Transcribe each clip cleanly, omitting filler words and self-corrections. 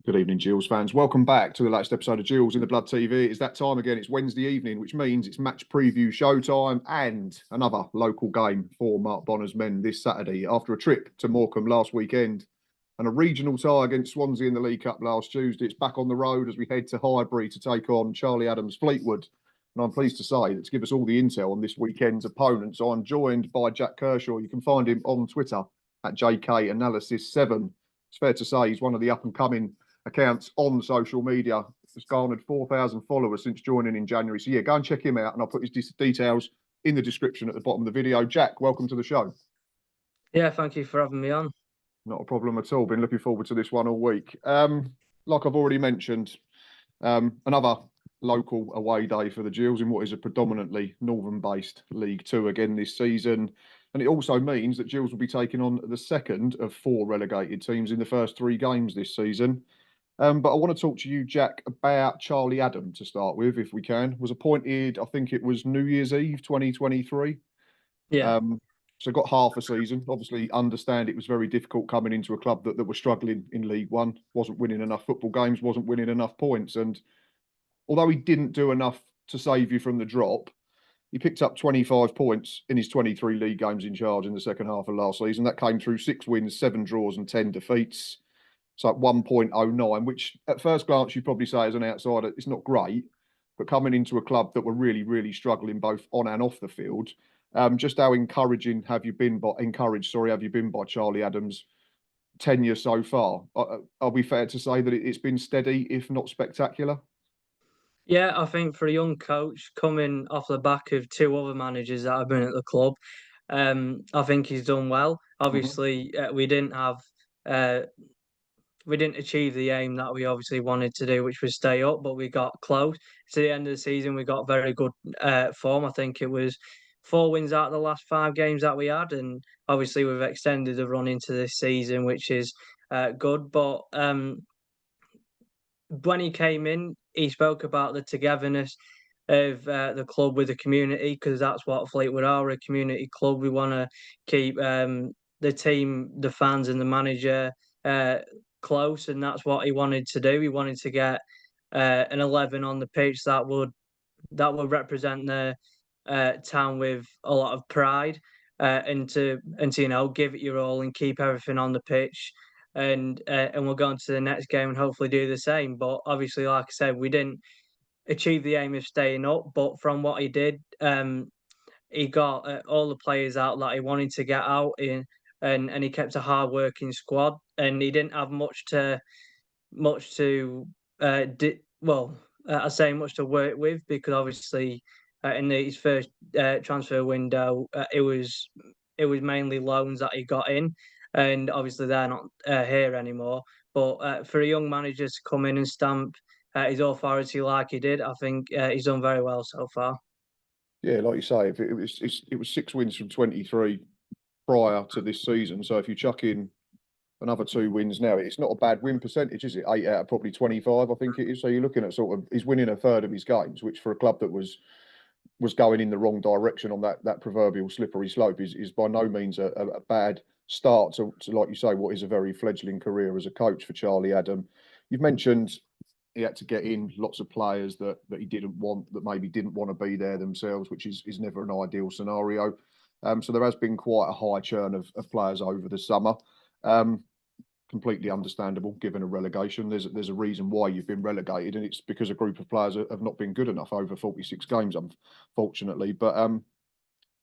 Good evening, Gills fans. Welcome back to the latest episode of Gills in the Blood TV. It's that time again. It's Wednesday evening, which means it's match preview showtime and another local game for Mark Bonner's men this Saturday after a trip to Morecambe last weekend and a regional tie against Swansea in the League Cup last Tuesday. It's back on the road as we head to Highbury to take on Charlie Adams' Fleetwood. And I'm pleased to say that to give us all the intel on this weekend's opponents, I'm joined by Jack Kershaw. You can find him on Twitter at JKAnalysis7. It's fair to say he's one of the up-and-coming accounts on social media. Has garnered 4,000 followers since joining in January. So yeah, go and check him out, and I'll put his details in the description at the bottom of the video. Jack, welcome to the show. Yeah, thank you for having me on. Not a problem at all. Been looking forward to this one all week. Like I've already mentioned, another local away day for the Gills in what is a predominantly northern-based League Two again this season. And it also means that Gills will be taking on the second of four relegated teams in the first three games this season. But I want to talk to you, Jack, about Charlie Adam to start with, if we can. Was appointed, I think it was New Year's Eve 2023. Yeah. So got half a season. Obviously, understand it was very difficult coming into a club that was struggling in League One, wasn't winning enough football games, wasn't winning enough points. And although he didn't do enough to save you from the drop, he picked up 25 points in his 23 league games in charge in the second half of last season. That came through 6 wins, 7 draws and 10 defeats. It's like 1.09, which at first glance you'd probably say as an outsider, it's not great. But coming into a club that were really, really struggling both on and off the field, just how encouraging have you been by Charlie Adams' tenure so far? Are we fair to say that it's been steady, if not spectacular? Yeah, I think for a young coach coming off the back of two other managers that have been at the club, I think he's done well. Obviously, we didn't achieve the aim that we obviously wanted to do, which was stay up, but we got close. To the end of the season, we got very good form. I think it was 4 wins out of the last 5 games that we had, and obviously we've extended the run into this season, which is good. But when he came in, he spoke about the togetherness of the club with the community, because that's what Fleetwood are, a community club. We want to keep the team, the fans and the manager close, and that's what he wanted to do. He wanted to get an 11 on the pitch that would represent the town with a lot of pride, and to give it your all and keep everything on the pitch, and we'll go on to the next game and hopefully do the same. But obviously, like I said, we didn't achieve the aim of staying up, but from what he did, he got all the players out that he wanted to get out in, and he kept a hard working squad, and he didn't have much to I say much to work with, because obviously in his first transfer window, it was mainly loans that he got in, and obviously they're not here anymore. But for a young manager to come in and stamp his authority like he did, I think he's done very well so far. Yeah, like you say, if it was 6 wins from 23 prior to this season. So if you chuck in another 2 wins now, it's not a bad win percentage, is it? 8 out of probably 25, I think it is. So you're looking at sort of, he's winning a third of his games, which for a club that was going in the wrong direction on that proverbial slippery slope is by no means a bad start to, like you say, what is a very fledgling career as a coach for Charlie Adam. You've mentioned he had to get in lots of players that he didn't want, that maybe didn't want to be there themselves, which is never an ideal scenario. So there has been quite a high churn of players over the summer. Completely understandable given a relegation. There's a reason why you've been relegated, and it's because a group of players have not been good enough over 46 games, unfortunately. But there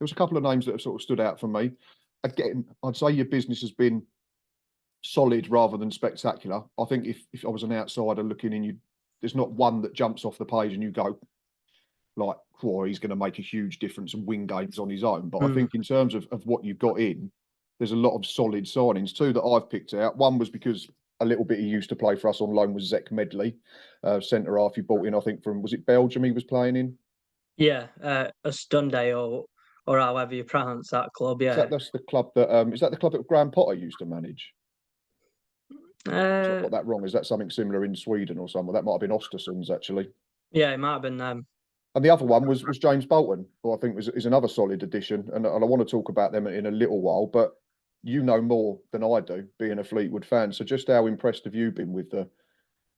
was a couple of names that have sort of stood out for me. Again, I'd say your business has been solid rather than spectacular. I think if I was an outsider looking in, there's not one that jumps off the page and you go like, "Whoa, he's going to make a huge difference and win games on his own." But I think in terms of what you've got in, there's a lot of solid signings. 2 that I've picked out. One was because a little bit he used to play for us on loan was Zek Medley, centre half you bought in, I think from, was it Belgium he was playing in? Yeah, a Sunday or however you pronounce that club. Yeah, That's the club that is that the club that Graham Potter used to manage? So I got that wrong. Is that something similar in Sweden or somewhere? That might have been Ostersund's actually. Yeah, it might have been them. And the other one was James Bolton, who I think is another solid addition. And I want to talk about them in a little while, but you know more than I do, being a Fleetwood fan. So just how impressed have you been with the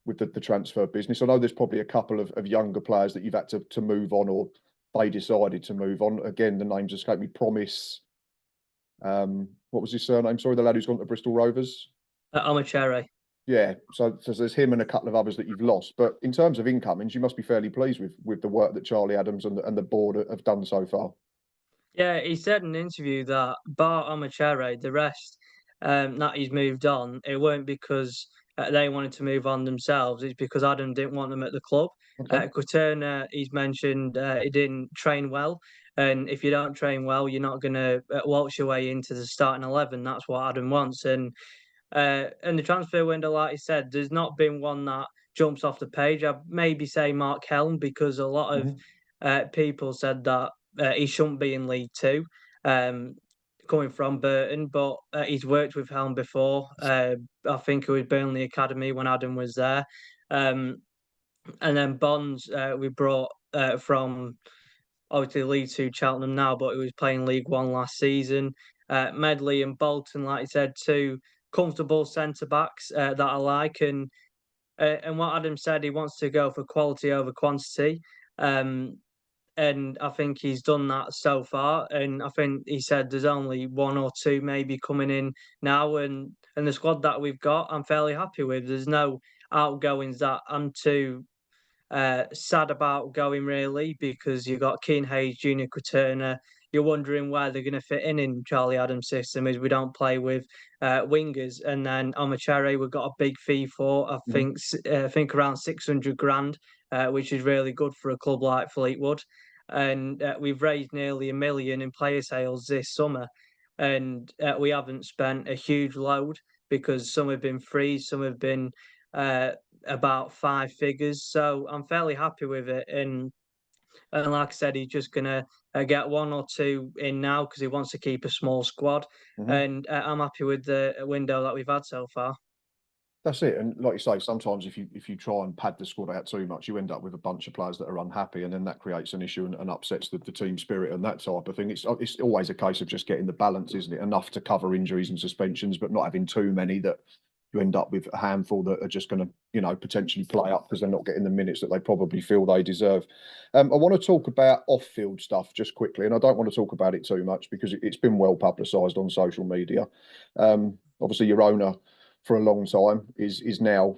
with the transfer business? I know there's probably a couple of younger players that you've had to move on, or they decided to move on. Again, the names escape me. Promise. What was his surname? Sorry, the lad who's gone to Bristol Rovers. Amachere. Yeah, so there's him and a couple of others that you've lost. But in terms of incomings, you must be fairly pleased with the work that Charlie Adams and the board have done so far. Yeah, he said in an interview that bar Amachere, the rest that he's moved on, it weren't because they wanted to move on themselves. It's because Adam didn't want them at the club. Okay. Quaterna, he's mentioned he didn't train well. And if you don't train well, you're not going to waltz your way into the starting 11. That's what Adam wants. And the transfer window, like I said, there's not been one that jumps off the page. I'd maybe say Mark Helm, because a lot of people said that he shouldn't be in League Two, coming from Burton, but he's worked with Helm before. I think it was Burnley Academy when Adam was there. And then Bonds, we brought from obviously League Two Cheltenham now, but he was playing League One last season. Medley and Bolton, like I said, two comfortable centre backs that I like, and what Adam said, he wants to go for quality over quantity. And I think he's done that so far. And I think he said there's only one or two maybe coming in now, and the squad that we've got, I'm fairly happy with. There's no outgoings that I'm too sad about going, really, because you've got Keane Hayes, Junior Quaterna. You're wondering where they're going to fit in Charlie Adams' system, is we don't play with wingers. And then Amachere, we've got a big fee for, I think around 600 grand, which is really good for a club like Fleetwood. And we've raised nearly $1 million in player sales this summer. And we haven't spent a huge load, because some have been free, some have been about 5 figures. So I'm fairly happy with it. And like I said, he's just gonna get one or two in now because he wants to keep a small squad. And I'm happy with the window that we've had so far. That's it. And like you say, sometimes if you try and pad the squad out too much, you end up with a bunch of players that are unhappy, and then that creates an issue and upsets the team spirit and that type of thing. It's always a case of just getting the balance, isn't it? Enough to cover injuries and suspensions, but not having too many that you end up with a handful that are just going to, potentially play up because they're not getting the minutes that they probably feel they deserve. I want to talk about off-field stuff just quickly, and I don't want to talk about it too much because it's been well publicised on social media. Obviously, your owner for a long time is now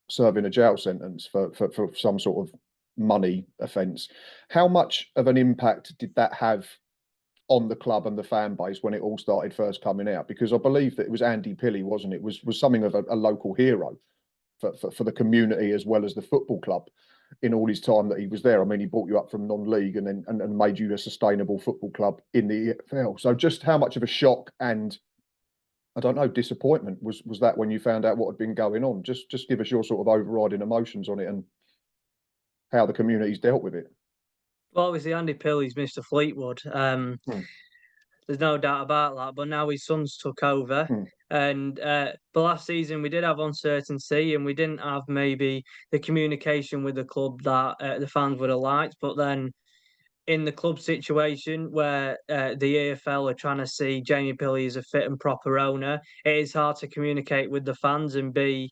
serving a jail sentence for some sort of money offence. How much of an impact did that have on the club and the fan base when it all started first coming out? Because I believe that it was Andy Pilley, wasn't it? Was something of a local hero for the community as well as the football club in all his time that he was there. I mean, he brought you up from non-league and then and made you a sustainable football club in the EFL. So just how much of a shock and, I don't know, disappointment was that when you found out what had been going on? Just give us your sort of overriding emotions on it and how the community's dealt with it. Well, obviously, Andy Pilley's Mr. Fleetwood. There's no doubt about that. But now his son's took over. And but last season we did have uncertainty, and we didn't have maybe the communication with the club that the fans would have liked. But then in the club situation where the EFL are trying to see Jamie Pilley as a fit and proper owner, it is hard to communicate with the fans and be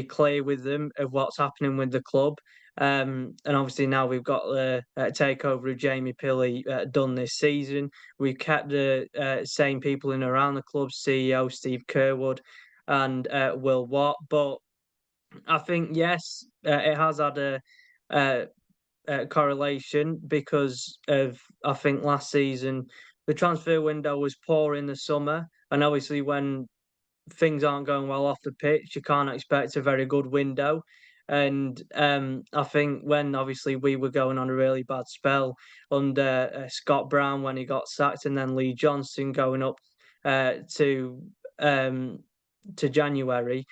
clear with them of what's happening with the club. And obviously now we've got the takeover of Jamie Pilley done this season. We've kept the same people in around the club, CEO Steve Kerwood and Will Watt. But I think, yes, it has had a correlation because of, I think, last season the transfer window was poor in the summer, and obviously when things aren't going well off the pitch, you can't expect a very good window. And I think when obviously we were going on a really bad spell under Scott Brown when he got sacked, and then Lee Johnson going up to January,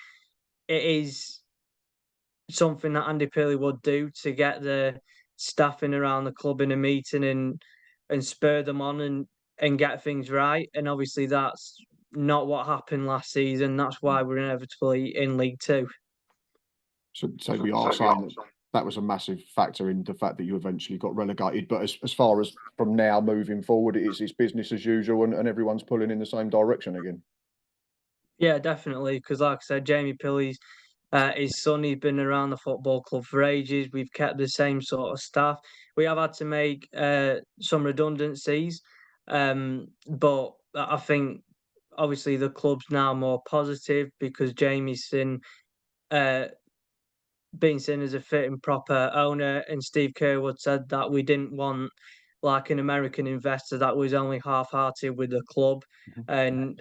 it is something that Andy Pilley would do to get the staffing around the club in a meeting and spur them on and get things right. And obviously that's not what happened last season. That's why we're inevitably in League Two. So we are saying that was a massive factor in the fact that you eventually got relegated. But as far as from now moving forward, it's business as usual and everyone's pulling in the same direction again. Yeah, definitely. Because, like I said, Jamie Pilley's his son. He's been around the football club for ages. We've kept the same sort of staff. We have had to make some redundancies, but I think obviously the club's now more positive because Jamie's uh, being seen as a fit and proper owner. And Steve Kerwood said that we didn't want like an American investor that was only half-hearted with the club. And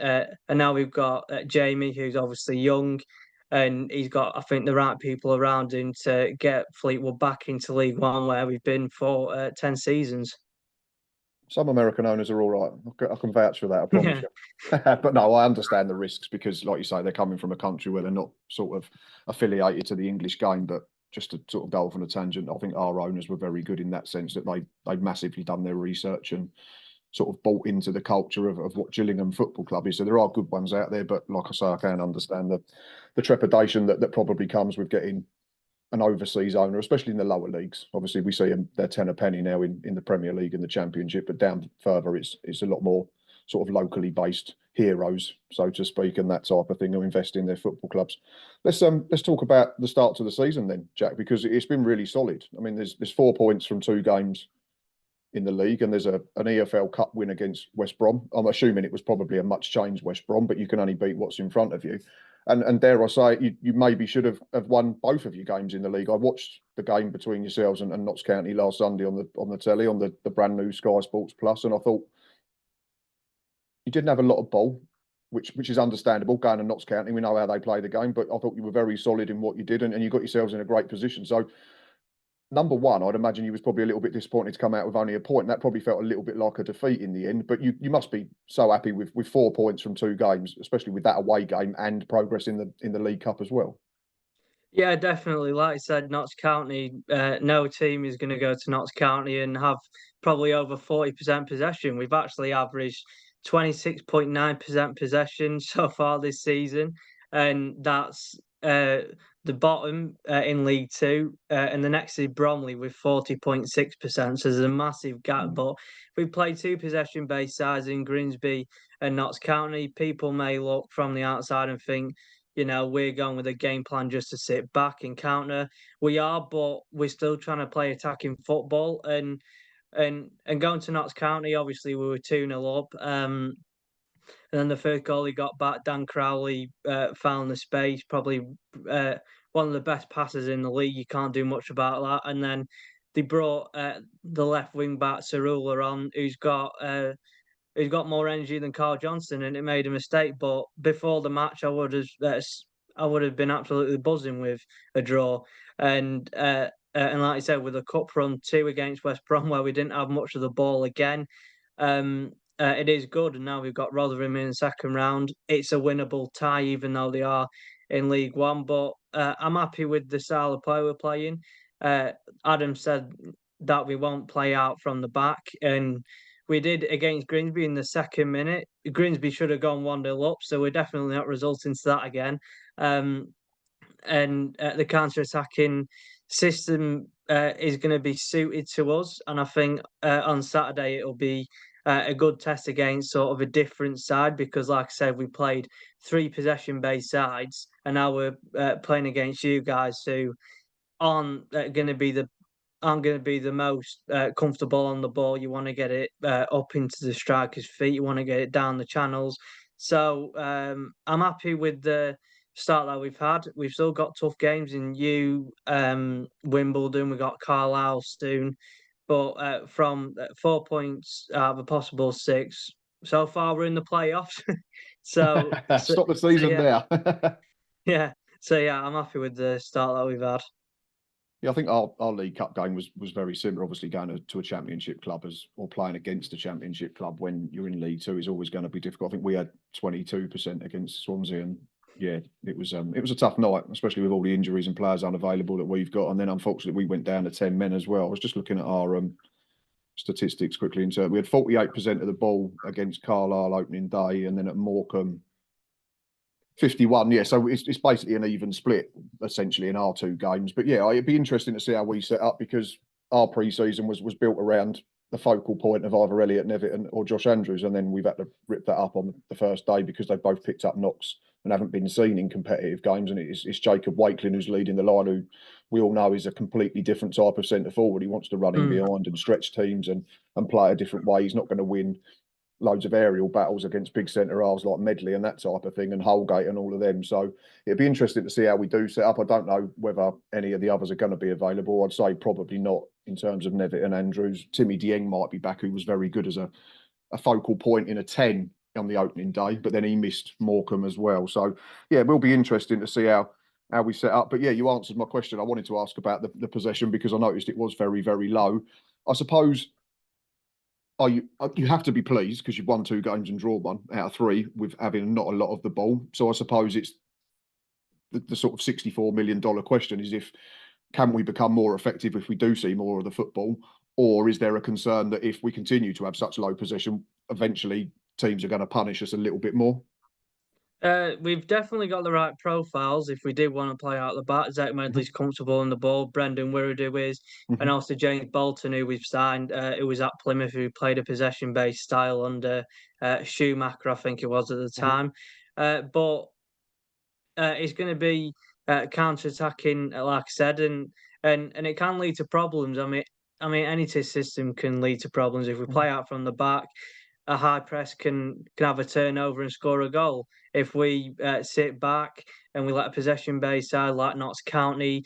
now we've got Jamie, who's obviously young, and he's got, I think, the right people around him to get Fleetwood back into League One, where we've been for 10 seasons. Some American owners are all right. I can vouch for that, I promise Yeah. you. But no, I understand the risks because, like you say, they're coming from a country where they're not sort of affiliated to the English game. But just to sort of go off on a tangent, I think our owners were very good in that sense that they've massively done their research and sort of bought into the culture of what Gillingham Football Club is. So there are good ones out there, but like I say, I can understand the trepidation that probably comes with getting an overseas owner, especially in the lower leagues. Obviously, we see them, they're 10 a penny now in the Premier League and the Championship, but down further, it's a lot more sort of locally based heroes, so to speak, and that type of thing who invest in their football clubs. Let's talk about the start to the season then, Jack, because it's been really solid. I mean, there's 4 points from 2 games in the league, and there's an EFL Cup win against West Brom. I'm assuming it was probably a much changed West Brom, but you can only beat what's in front of you. And dare I say it, you maybe should have won both of your games in the league. I watched the game between yourselves and Notts County last Sunday on the telly on the brand new Sky Sports Plus, and I thought you didn't have a lot of ball, which is understandable. Going to Notts County, we know how they play the game, but I thought you were very solid in what you did, and you got yourselves in a great position. So number one, I'd imagine you was probably a little bit disappointed to come out with only a point. And that probably felt a little bit like a defeat in the end. But you must be so happy with 4 points from 2 games, especially with that away game and progress in the League Cup as well. Yeah, definitely. Like I said, Notts County, no team is going to go to Notts County and have probably over 40% possession. We've actually averaged 26.9% possession so far this season, and that's the bottom in League Two. And the next is Bromley with 40.6%. So there's a massive gap. But we played two possession-based sides in Grimsby and Notts County. People may look from the outside and think, we're going with a game plan just to sit back and counter. We are, but we're still trying to play attacking football. And going to Notts County, obviously we were 2-0 up. And then the first goal he got back, Dan Crowley found the space, probably one of the best passes in the league. You can't do much about that. And then they brought the left wing back Cerula on, who's got more energy than Carl Johnson, and it made a mistake. But before the match, I would have been absolutely buzzing with a draw. And like I said, with a cup run 2 against West Brom, where we didn't have much of the ball again, it is good. And now we've got Rotherham in the second round. It's a winnable tie, even though they are in League One. But I'm happy with the style of play we're playing. Adam said that we won't play out from the back, and we did against Grimsby in the second minute. Grimsby should have gone 1-0 up, so we're definitely not resulting to that again. And the counter-attacking system is going to be suited to us. And I think on Saturday it'll be a good test against sort of a different side because, like I said, we played 3 possession-based sides, and now we're playing against you guys who aren't going to be the most comfortable on the ball. You want to get it up into the striker's feet. You want to get it down the channels. So I'm happy with the start that we've had. We've still got tough games in Wimbledon. We've got Carlisle soon. But from 4 points out of a possible 6, so far we're in the playoffs. so Stop the season yeah, there. yeah. So yeah, I'm happy with the start that we've had. Yeah, I think our League Cup game was very similar. Obviously, going to a Championship club or playing against a Championship club when you're in League Two is always going to be difficult. I think we had 22% against Swansea, and yeah, it was a tough night, especially with all the injuries and players unavailable that we've got. And then unfortunately, we went down to 10 men as well. I was just looking at our statistics quickly. We had 48% of the ball against Carlisle opening day, and then at Morecambe 51, yeah. So it's basically an even split, essentially, in our 2 games. But yeah, it'd be interesting to see how we set up because our pre-season was built around the focal point of either Elliot Nevitt or Josh Andrews, and then we've had to rip that up on the first day because they both picked up knocks and haven't been seen in competitive games. And it's Jacob Wakeling who's leading the line, who we all know is a completely different type of centre forward. He wants to run in behind and stretch teams and play a different way. He's not going to win loads of aerial battles against big centre halves like Medley and that type of thing, and Holgate and all of them. So it'd be interesting to see how we do set up. I don't know whether any of the others are going to be available. I'd say probably not in terms of Nevitt and Andrews. Timmy Dieng might be back, who was very good as a focal point in a 10 on the opening day, but then he missed Morecambe as well. So yeah, it will be interesting to see how we set up. But yeah, you answered my question. I wanted to ask about the possession, because I noticed it was very, very low. I suppose you have to be pleased because you've won 2 games and drawn 1 out of 3 with having not a lot of the ball. So I suppose it's the sort of $64 million question is, if can we become more effective if we do see more of the football, or is there a concern that if we continue to have such low possession, eventually teams are going to punish us a little bit more? We've definitely got the right profiles if we did want to play out the back. Zach Medley's comfortable on the ball. Brendan Wirradu is. And also James Bolton, who we've signed, who was at Plymouth, who played a possession-based style under Schumacher, I think it was at the time. But it's going to be counter-attacking, like I said, and it can lead to problems. I mean, any system can lead to problems if we play out from the back. A high press can have a turnover and score a goal. If we sit back and we let a possession-based side like Notts County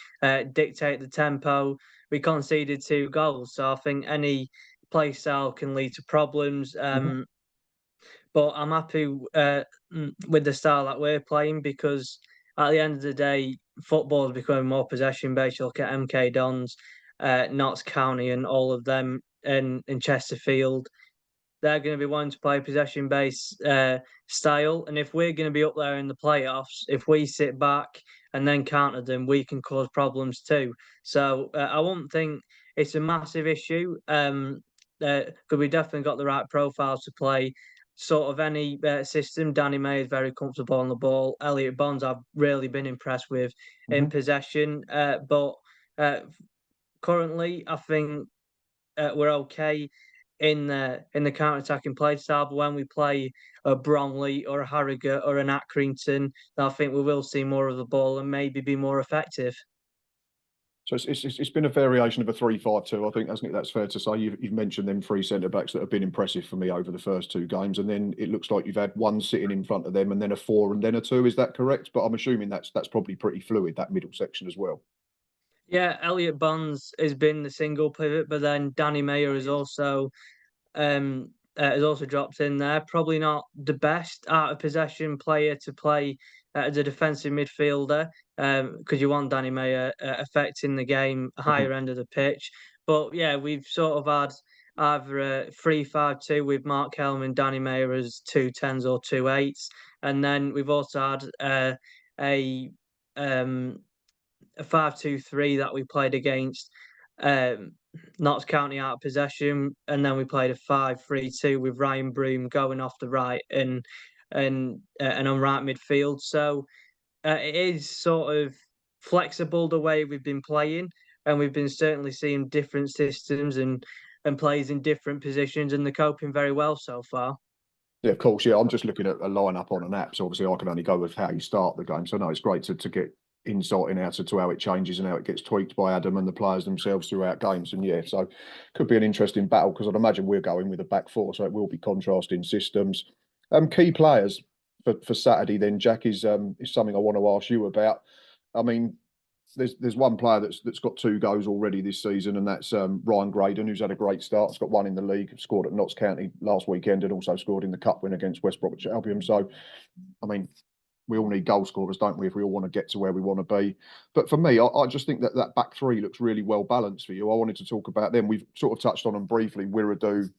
dictate the tempo, we conceded 2 goals. So I think any play style can lead to problems. But I'm happy with the style that we're playing, because at the end of the day, football is becoming more possession-based. You look at MK Dons, Notts County and all of them in Chesterfield. They're going to be wanting to play possession-based style. And if we're going to be up there in the playoffs, if we sit back and then counter them, we can cause problems too. So I won't think it's a massive issue, because we definitely got the right profiles to play sort of any system. Danny May is very comfortable on the ball. Elliot Bonds, I've really been impressed with in possession. But currently, I think we're okay in the counter-attacking play style. But when we play a Bromley or a Harrogate or an Accrington, I think we will see more of the ball and maybe be more effective. So it's been a variation of a 3-5-2, I think, hasn't it? That's fair to say. You've mentioned them 3 centre backs that have been impressive for me over the first 2 games, and then it looks like you've had one sitting in front of them, and then a 4 and then a 2. Is that correct? But I'm assuming that's probably pretty fluid, that middle section as well. Yeah, Elliot Bonds has been the single pivot, but then Danny Mayer has also dropped in there. Probably not the best out of possession player to play as a defensive midfielder, because you want Danny Mayer affecting the game higher end of the pitch. But yeah, we've sort of had either a 3-5-2 with Mark Helm and Danny Mayer as 2 10s or 2 8s, and then we've also had a um, a 5-2-3 that we played against Notts County out of possession, and then we played a 5-3-2 with Ryan Broom going off the right and on right midfield. So it is sort of flexible the way we've been playing, and we've been certainly seeing different systems and plays in different positions, and they're coping very well so far. Yeah, of course. Yeah, I'm just looking at a lineup on an app, so obviously I can only go with how you start the game. So no, it's great to get insight in out to how it changes and how it gets tweaked by Adam and the players themselves throughout games. And yeah, so could be an interesting battle, because I'd imagine we're going with a back 4, so it will be contrasting systems. Key players for Saturday then, Jack, is something I want to ask you about. I mean, there's one player that's got 2 goals already this season, and that's Ryan Graydon, who's had a great start. He's got 1 in the league, scored at Notts County last weekend, and also scored in the cup win against West Bromwich Albion. So, I mean, we all need goal scorers, don't we, if we all want to get to where we want to be. But for me, I just think that back 3 looks really well balanced for you. I wanted to talk about them. We've sort of touched on them briefly. Wirradu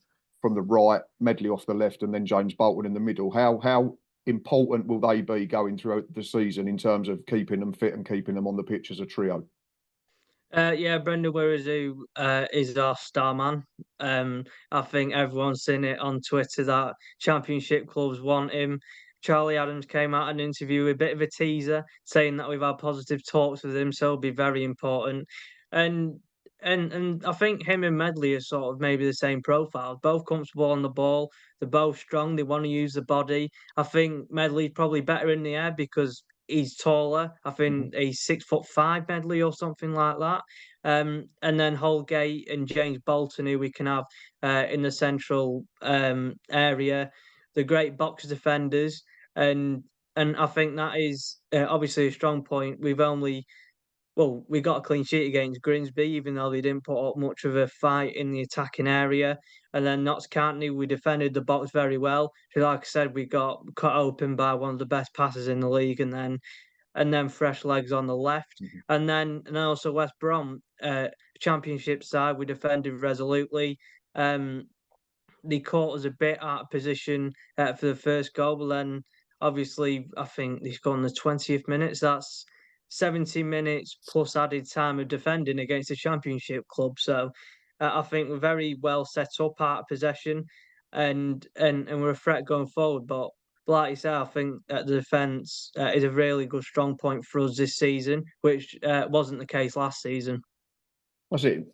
from the right, Medley off the left, and then James Bolton in the middle. How important will they be going throughout the season in terms of keeping them fit and keeping them on the pitch as a trio? Yeah, Brendan Wirradu is our star man. I think everyone's seen it on Twitter that Championship clubs want him. Charlie Adams came out in an interview with a bit of a teaser saying that we've had positive talks with him, so it'll be very important. And and I think him and Medley are sort of maybe the same profile. Both comfortable on the ball. They're both strong. They want to use the body. I think Medley's probably better in the air because he's taller. I Mhm. think he's 6'5" Medley or something like that. And then Holgate and James Bolton, who we can have in the central area, the great box defenders, and and I think that is obviously a strong point. We got a clean sheet against Grimsby, even though they didn't put up much of a fight in the attacking area. And then Notts County, we defended the box very well. So like I said, we got cut open by one of the best passes in the league, and then fresh legs on the left. Mhm. And also West Brom, championship side, we defended resolutely. Um, they caught us a bit out of position for the first goal, but then obviously I think they scored in the 20th minutes. That's 70 minutes plus added time of defending against a championship club. So I think we're very well set up out of possession, and we're a threat going forward. But like you say, I think that the defence is a really good strong point for us this season, which wasn't the case last season. That's it.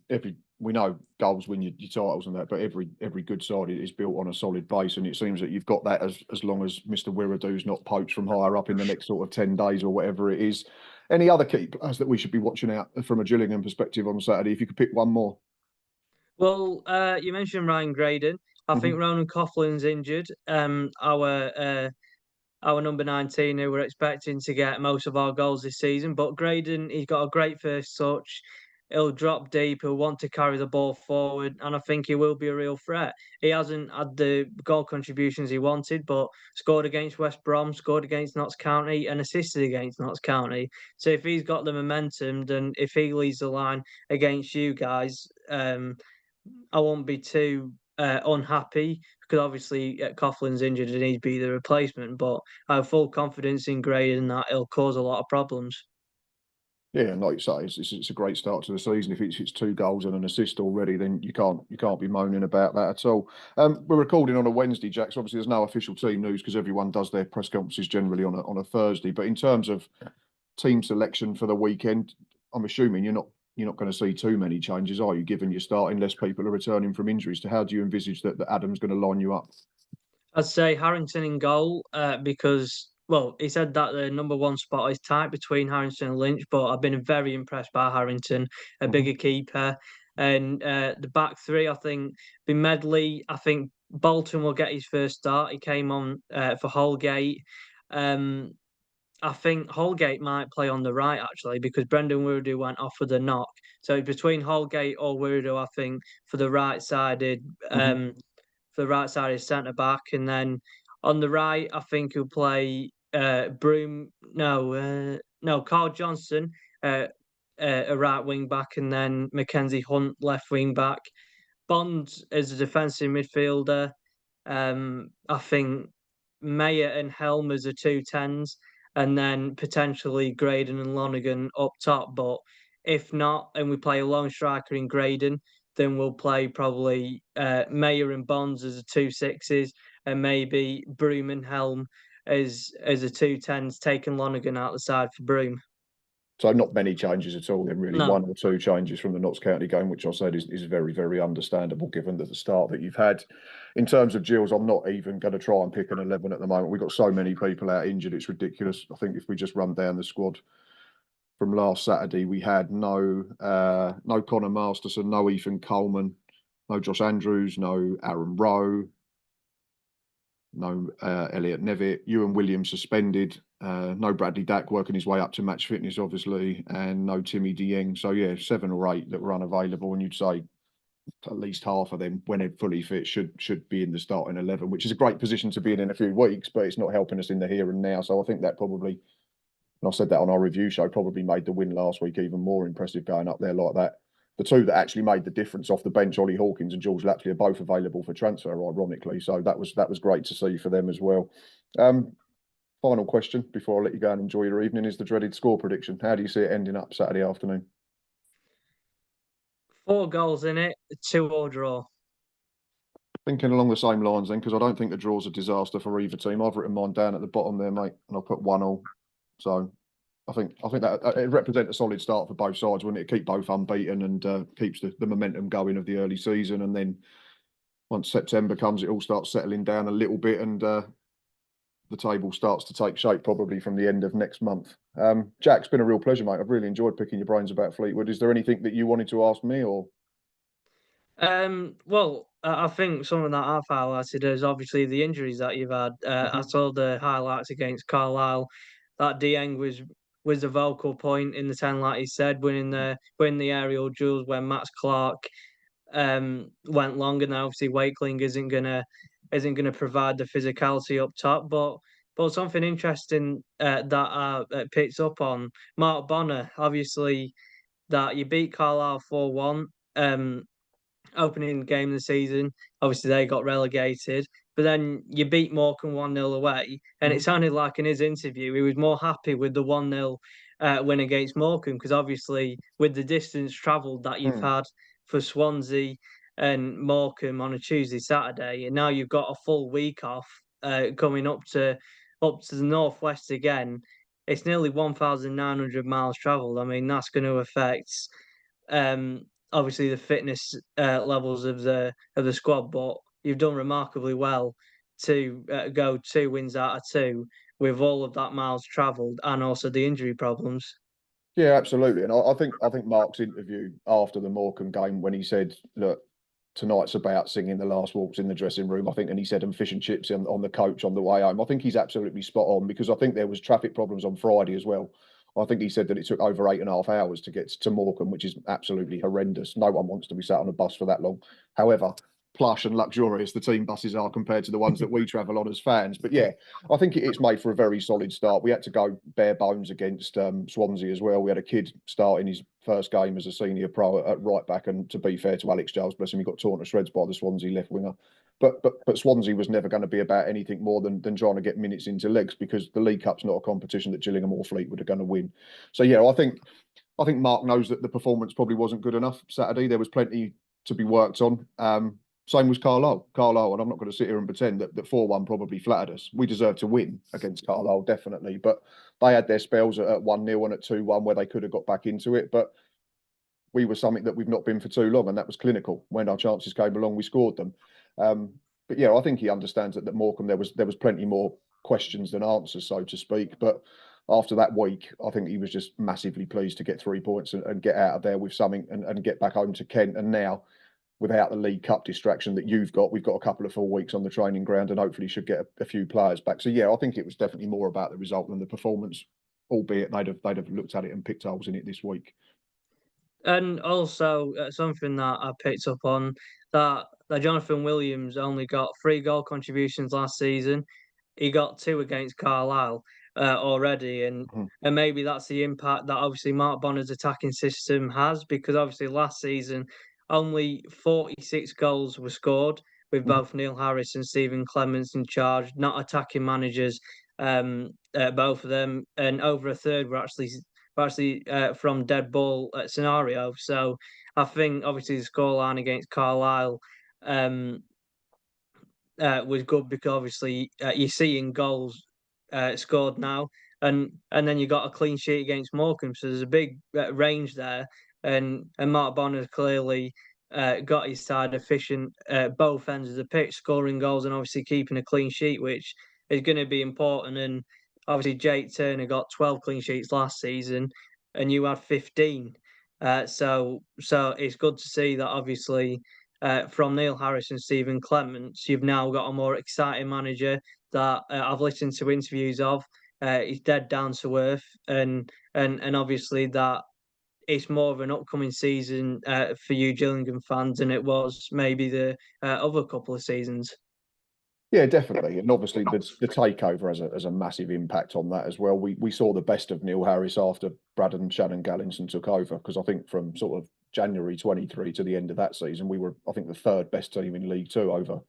We know goals win your titles and that, but every good side is built on a solid base, and it seems that you've got that as long as Mr. Wiradoo's not poached from higher up in the next sort of 10 days or whatever it is. Any other key players that we should be watching out from a Gillingham perspective on Saturday? If you could pick one more. Well, you mentioned Ryan Graydon. I Mhm. think Ronan Coughlin's injured. Our number 19, who we're expecting to get most of our goals this season. But Graydon, he's got a great first touch. He'll drop deep. He'll want to carry the ball forward, and I think he will be a real threat. He hasn't had the goal contributions he wanted, but scored against West Brom, scored against Notts County, and assisted against Notts County. So if he's got the momentum, then if he leads the line against you guys, I won't be too unhappy because obviously Coughlin's injured and he'd be the replacement. But I have full confidence in Gray and that he'll cause a lot of problems. Yeah, and like you say, it's a great start to the season. If it's 2 goals and an assist already, then you can't be moaning about that at all. We're recording on a Wednesday, Jack. So obviously there's no official team news because everyone does their press conferences generally on a Thursday. But in terms of team selection for the weekend, I'm assuming you're not going to see too many changes, are you? Given you're starting, less people are returning from injuries. So how do you envisage that Adam's going to line you up? I'd say Harrington in goal because, well, he said that the number one spot is tight between Harrington and Lynch, but I've been very impressed by Harrington, a Mhm. bigger keeper. And the back three, I think, be Medley. I think Bolton will get his first start. He came on for Holgate. Um, I think Holgate might play on the right actually because Brendan Woodoo went off with a knock. So between Holgate or Woodoo, I think for the right sided Mhm. centre back, and then on the right, I think he'll play Broom. No, Carl Johnson, uh, a right wing back, and then Mackenzie Hunt left wing back. Bond as a defensive midfielder. I think Mayer and Helm as the two tens, and then potentially Graydon and Lonergan up top. But if not, and we play a lone striker in Graydon, then we'll play probably Mayer and Bonds as the two sixes, and maybe Broom and Helm as the two tens, taking Lonergan out the side for Broom. So not many changes at all, then really No, 1 or 2 changes from the Notts County game, which I said is very, very understandable given the start that you've had. In terms of Gills, I'm not even going to try and pick an 11 at the moment. We've got so many people out injured, it's ridiculous. I think if we just run down the squad from last Saturday, we had no Connor Masterson, no Ethan Coleman, no Josh Andrews, no Aaron Rowe, no Elliot Nevitt, Ewan Williams suspended, no Bradley Dack working his way up to match fitness, obviously, and no Timmy Dieng. So yeah, 7 or 8 that were unavailable, and you'd say at least half of them, when they're fully fit, should be in the starting 11, which is a great position to be in a few weeks, but it's not helping us in the here and now. So I think that probably, and I said that on our review show, probably made the win last week even more impressive going up there like that. The two that actually made the difference off the bench, Ollie Hawkins and George Lapsley, are both available for transfer, ironically. So that was great to see for them as well. Final question before I let you go and enjoy your evening is the dreaded score prediction. How do you see it ending up Saturday afternoon? 4 goals in it, 2-2 draw. Thinking along the same lines then, because I don't think the draw's a disaster for either team. I've written mine down at the bottom there, mate, and I'll put 1-1. So I think that it represents a solid start for both sides, wouldn't it? Keep both unbeaten and keeps the momentum going of the early season, and then once September comes, it all starts settling down a little bit, and the table starts to take shape probably from the end of next month. Jack, it's been a real pleasure, mate. I've really enjoyed picking your brains about Fleetwood. Is there anything that you wanted to ask me, or? Well, I think something that I've highlighted is obviously the injuries that you've had. I saw the highlights against Carlisle. That Dieng was the vocal point in the 10, like you said, winning the aerial duels when Max Clark went long, and obviously Wakeling isn't gonna provide the physicality up top. But something interesting that I picked up on, Mark Bonner, obviously that you beat Carlisle 4-1. Opening game of the season. Obviously, they got relegated, but then you beat Morecambe 1-0 away. And it sounded like in his interview, he was more happy with the 1-0 win against Morecambe because obviously, with the distance travelled that you've had for Swansea and Morecambe on a Tuesday, Saturday, and now you've got a full week off coming up to the northwest again. It's nearly 1,900 miles travelled. I mean, that's going to affect um, obviously the fitness levels of the squad, but you've done remarkably well to go 2 wins out of 2 with all of that miles travelled and also the injury problems. Yeah, absolutely. And I think Mark's interview after the Morecambe game when he said, "Look, tonight's about singing the last waltz in the dressing room." I think, and he said, "And fish and chips on the coach on the way home." I think he's absolutely spot on because I think there was traffic problems on Friday as well. I think he said that it took over 8.5 hours to get to Morecambe, which is absolutely horrendous. No one wants to be sat on a bus for that long. However, plush and luxurious the team buses are compared to the ones that we travel on as fans. But yeah, I think it's made for a very solid start. We had to go bare bones against Swansea as well. We had a kid starting his first game as a senior pro at right back, and to be fair to Alex Giles, bless him, he got torn to shreds by the Swansea left winger. But Swansea was never going to be about anything more than trying to get minutes into legs because the League Cup's not a competition that Gillingham or Fleetwood are going to win. So yeah, I think Mark knows that the performance probably wasn't good enough Saturday. There was plenty to be worked on. Same was Carlisle. Carlisle, and I'm not going to sit here and pretend that 4-1 probably flattered us. We deserved to win against Carlisle, definitely. But they had their spells at 1-0 and at 2-1 where they could have got back into it. But we were something that we've not been for too long, and that was clinical. When our chances came along, we scored them. But yeah, I think he understands that Morecambe there was plenty more questions than answers, so to speak. But after that week, I think he was just massively pleased to get 3 points and get out of there with something and get back home to Kent. And now, without the League Cup distraction that you've got, we've got a couple of full weeks on the training ground and hopefully should get a few players back. So yeah, I think it was definitely more about the result than the performance, albeit they'd have looked at it and picked holes in it this week. And also something that I picked up on that Jonathan Williams only got 3 goal contributions last season. He got 2 against Carlisle already, and maybe that's the impact that obviously Mark Bonner's attacking system has because obviously last season only 46 goals were scored with both Neil Harris and Stephen Clements in charge, not attacking managers, both of them, and over a third were actually from dead ball scenario. So I think obviously the scoreline against Carlisle um, was good because obviously you're seeing goals scored now, and then you got a clean sheet against Morecambe, so there's a big range there, and Mark Bonner's clearly got his side efficient both ends of the pitch, scoring goals and obviously keeping a clean sheet, which is going to be important. And obviously Jake Turner got 12 clean sheets last season, and you had 15. So it's good to see that obviously from Neil Harris and Stephen Clements, you've now got a more exciting manager that I've listened to interviews of. He's dead down to earth, and obviously that it's more of an upcoming season for you Gillingham fans than it was maybe the other couple of seasons. Yeah, definitely, and obviously the takeover has a massive impact on that as well. We saw the best of Neil Harris after Brad and Shannon Gallinson took over because I think from sort of January 23 to the end of that season, we were I think the third best team in League Two over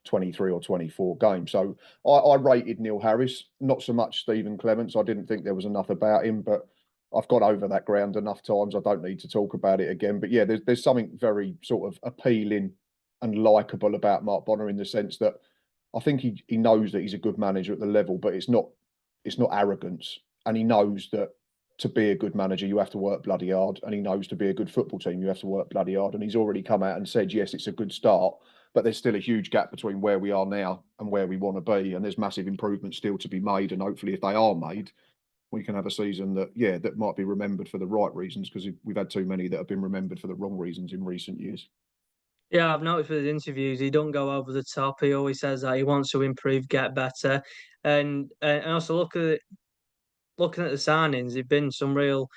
23 or 24 games. So I rated Neil Harris, not so much Stephen Clements. I didn't think there was enough about him, but I've got over that ground enough times. I don't need to talk about it again. But yeah, there's something very sort of appealing and likable about Mark Bonner in the sense that I think he knows that he's a good manager at the level, but it's not arrogance, and he knows that to be a good manager, you have to work bloody hard, and he knows to be a good football team, you have to work bloody hard. And he's already come out and said, yes, it's a good start, but there's still a huge gap between where we are now and where we want to be, and there's massive improvements still to be made. And hopefully, if they are made, we can have a season that, that might be remembered for the right reasons, because we've had too many that have been remembered for the wrong reasons in recent years. Yeah, I've noticed with his interviews, he don't go over the top. He always says that he wants to improve, get better, and also looking at the signings, there've been some real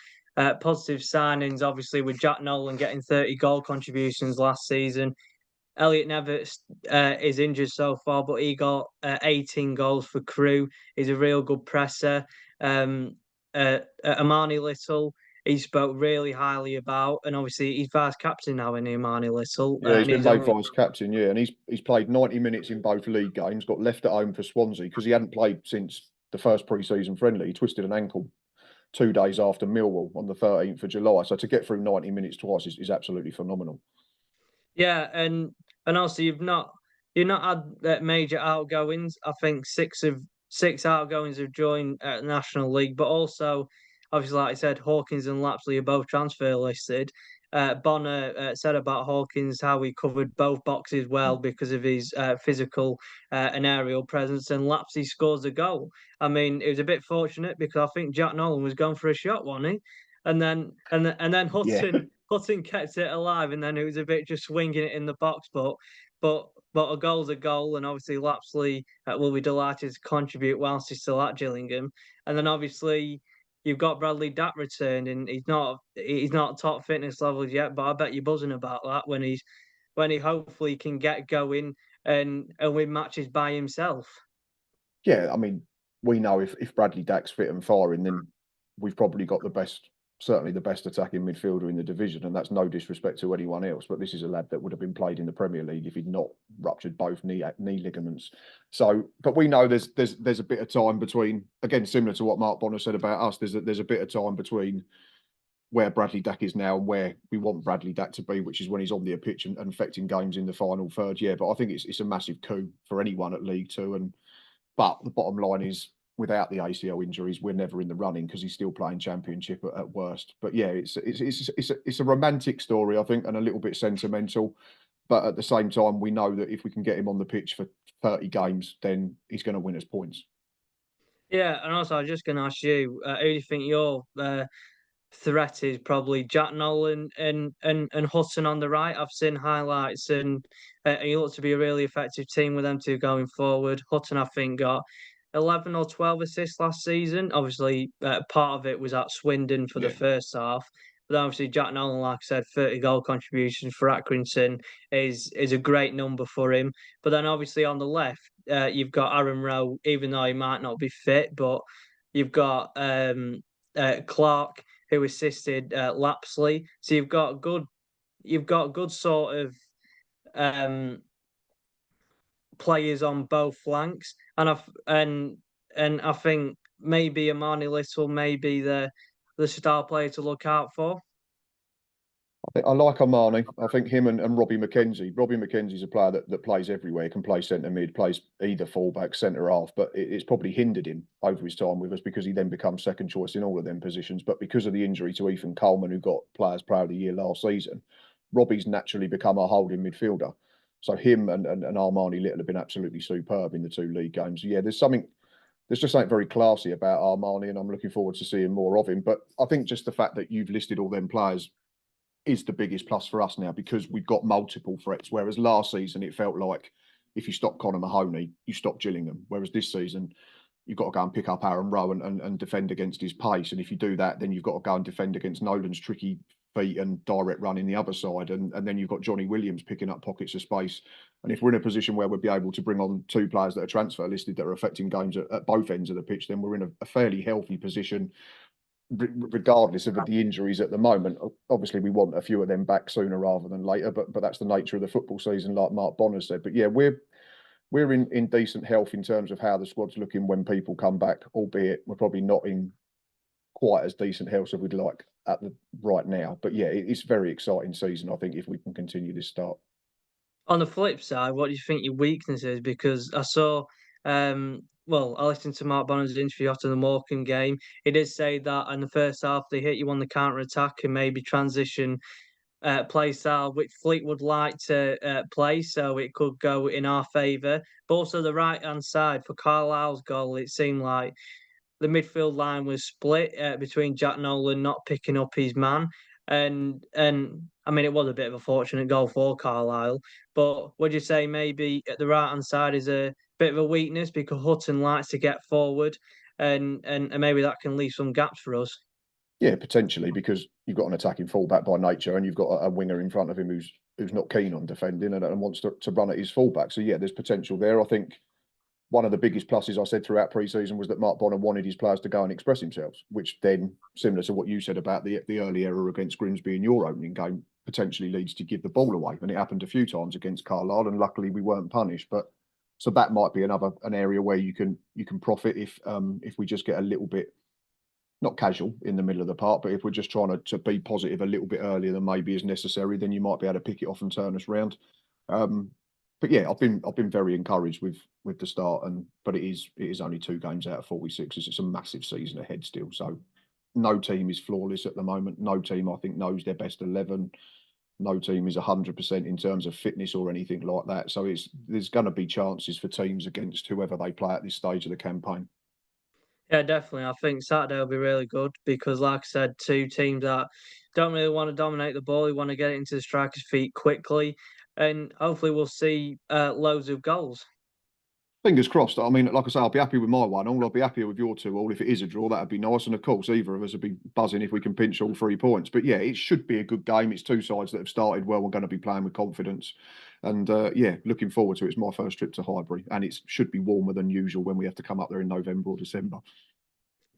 positive signings. Obviously, with Jack Nolan getting 30 goal contributions last season. Elliot Nevitt is injured so far, but he got 18 goals for Crewe. He's a real good presser. Amani Little, he spoke really highly about, and obviously he's vice captain now in Amani Little. Yeah, he's And been he's made only vice captain, and he's played 90 minutes in both league games, got left at home for Swansea because he hadn't played since the first pre-season friendly. He twisted an ankle 2 days after Millwall on the 13th of July. So to get through 90 minutes twice is absolutely phenomenal. Yeah, and also you've not had major outgoings. I think six outgoings have joined the National League, but also obviously, like I said, Hawkins and Lapsley are both transfer listed. Bonner said about Hawkins how he covered both boxes well because of his physical and aerial presence, and Lapsley scores a goal. I mean, it was a bit fortunate because I think Jack Nolan was going for a shot, wasn't he? And then Yeah. Hutton kept it alive, and then it was a bit just swinging it in the box. But a goal's a goal, and obviously Lapsley will be delighted to contribute whilst he's still at Gillingham. And then obviously you've got Bradley Datt returned, and he's not top fitness levels yet, but I bet you're buzzing about that when he hopefully can get going and win matches by himself. Yeah, I mean, we know if Bradley Dack's fit and firing, then we've probably got certainly the best attacking midfielder in the division, and that's no disrespect to anyone else. But this is a lad that would have been played in the Premier League if he'd not ruptured both knee ligaments. So, but we know there's a bit of time between. Again, similar to what Mark Bonner said about us, there's a bit of time between where Bradley Dack is now and where we want Bradley Dack to be, which is when he's on the pitch and affecting games in the final third. Yeah, but I think it's a massive coup for anyone at League Two, but the bottom line is, without the ACL injuries, we're never in the running because he's still playing Championship at worst. But yeah, it's a romantic story, I think, and a little bit sentimental. But at the same time, we know that if we can get him on the pitch for 30 games, then he's going to win us points. Yeah, and also I was just going to ask you, who do you think your threat is? Probably Jack Nolan and Hutton on the right. I've seen highlights, and he looks to be a really effective team with them two going forward. Hutton, I think, got 11 or 12 assists last season. Obviously, part of it was at Swindon for the Yeah. first half. But obviously, Jack Nolan, like I said, 30 goal contributions for Accrington is a great number for him. But then obviously on the left, you've got Aaron Rowe, even though he might not be fit, but you've got Clark, who assisted Lapsley. So you've got good sort of um, players on both flanks, and I think maybe Amani Little may be the star player to look out for. I like Armani. I think him and Robbie McKenzie. Robbie McKenzie's a player that plays everywhere. He can play centre mid, plays either fullback, centre half, but it's probably hindered him over his time with us because he then becomes second choice in all of them positions. But because of the injury to Ethan Coleman, who got Players Player of the Year last season, Robbie's naturally become a holding midfielder. So him and Armani Little have been absolutely superb in the two league games. Yeah, there's just something very classy about Armani, and I'm looking forward to seeing more of him. But I think just the fact that you've listed all them players is the biggest plus for us now, because we've got multiple threats. Whereas last season it felt like if you stop Conor Mahoney, you stop Gillingham. Whereas this season you've got to go and pick up Aaron Rowe and defend against his pace. And if you do that, then you've got to go and defend against Nolan's tricky feet and direct run in the other side. And then you've got Johnny Williams picking up pockets of space. And if we're in a position where we'll be able to bring on two players that are transfer listed that are affecting games at both ends of the pitch, then we're in a fairly healthy position regardless of the injuries at the moment. Obviously, we want a few of them back sooner rather than later, but that's the nature of the football season, like Mark Bonner said. But yeah, we're in decent health in terms of how the squad's looking when people come back, albeit we're probably not in quite as decent health as we'd like right now. But yeah, it's very exciting season, I think, if we can continue this start. On the flip side, what do you think your weakness is? Because I saw well, I listened to Mark Bonner's interview after the Morecambe game. He did say that in the first half they hit you on the counter attack and maybe transition play style which Fleetwood like to play, so it could go in our favour. But also the right hand side for Carlisle's goal, it seemed like the midfield line was split between Jack Nolan not picking up his man, and I mean it was a bit of a fortunate goal for Carlisle. But would you say maybe at the right hand side is a bit of a weakness because Hutton likes to get forward, and maybe that can leave some gaps for us? Yeah, potentially, because you've got an attacking fullback by nature, and you've got a winger in front of him who's not keen on defending and wants to run at his fullback. So yeah, there's potential there. I think one of the biggest pluses I said throughout pre-season was that Mark Bonner wanted his players to go and express themselves, which then, similar to what you said about the early error against Grimsby in your opening game, potentially leads to give the ball away. And it happened a few times against Carlisle, and luckily we weren't punished. But so that might be an area where you can profit if we just get a little bit not casual in the middle of the park, but if we're just trying to be positive a little bit earlier than maybe is necessary, then you might be able to pick it off and turn us round. But yeah, I've been very encouraged with the start, but it is only 2 games out of 46. It's a massive season ahead still. So no team is flawless at the moment. No team I think knows their best 11. No team is 100% in terms of fitness or anything like that. So there's going to be chances for teams against whoever they play at this stage of the campaign. Yeah, definitely. I think Saturday will be really good because, like I said, two teams that don't really want to dominate the ball. They want to get it into the striker's feet quickly, and hopefully we'll see loads of goals. Fingers crossed. I mean, like I say, I'll be happy with my 1-1. I'll be happier with your 2-2. If it is a draw, that'd be nice. And of course, either of us would be buzzing if we can pinch all 3 points. But yeah, it should be a good game. It's 2 sides that have started well. We're going to be playing with confidence. And yeah, looking forward to it. It's my first trip to Highbury. And it should be warmer than usual when we have to come up there in November or December.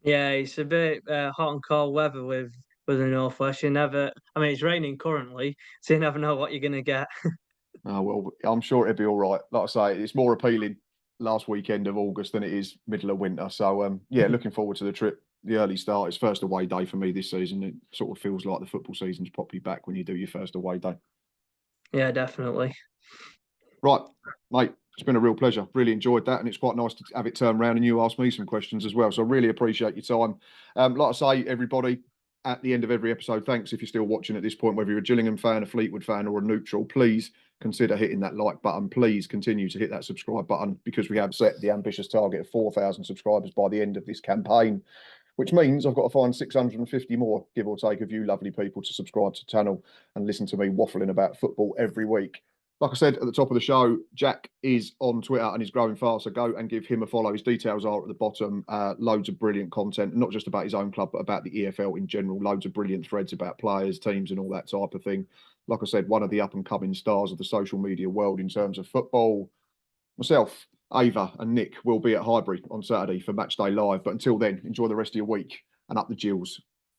Yeah, it's a bit hot and cold weather with the northwest. You never, I mean, it's raining currently, so you never know what you're going to get. Oh, well, I'm sure it'll be all right. Like I say, it's more appealing last weekend of August than it is middle of winter. So, yeah, looking forward to the trip. The early start is first away day for me this season. It sort of feels like the football season's properly back when you do your first away day. Yeah, definitely. Right, mate, it's been a real pleasure. Really enjoyed that. And it's quite nice to have it turned around and you ask me some questions as well. So I really appreciate your time. Like I say, everybody, at the end of every episode, thanks if you're still watching at this point, whether you're a Gillingham fan, a Fleetwood fan, or a neutral, please consider hitting that like button. Please continue to hit that subscribe button because we have set the ambitious target of 4,000 subscribers by the end of this campaign, which means I've got to find 650 more, give or take, of you lovely people to subscribe to the channel and listen to me waffling about football every week. Like I said at the top of the show, Jack is on Twitter and he's growing fast. So go and give him a follow. His details are at the bottom. Loads of brilliant content, not just about his own club, but about the EFL in general. Loads of brilliant threads about players, teams, and all that type of thing. Like I said, one of the up and coming stars of the social media world in terms of football. Myself, Ava, and Nick will be at Highbury on Saturday for Matchday Live. But until then, enjoy the rest of your week and up the Gills.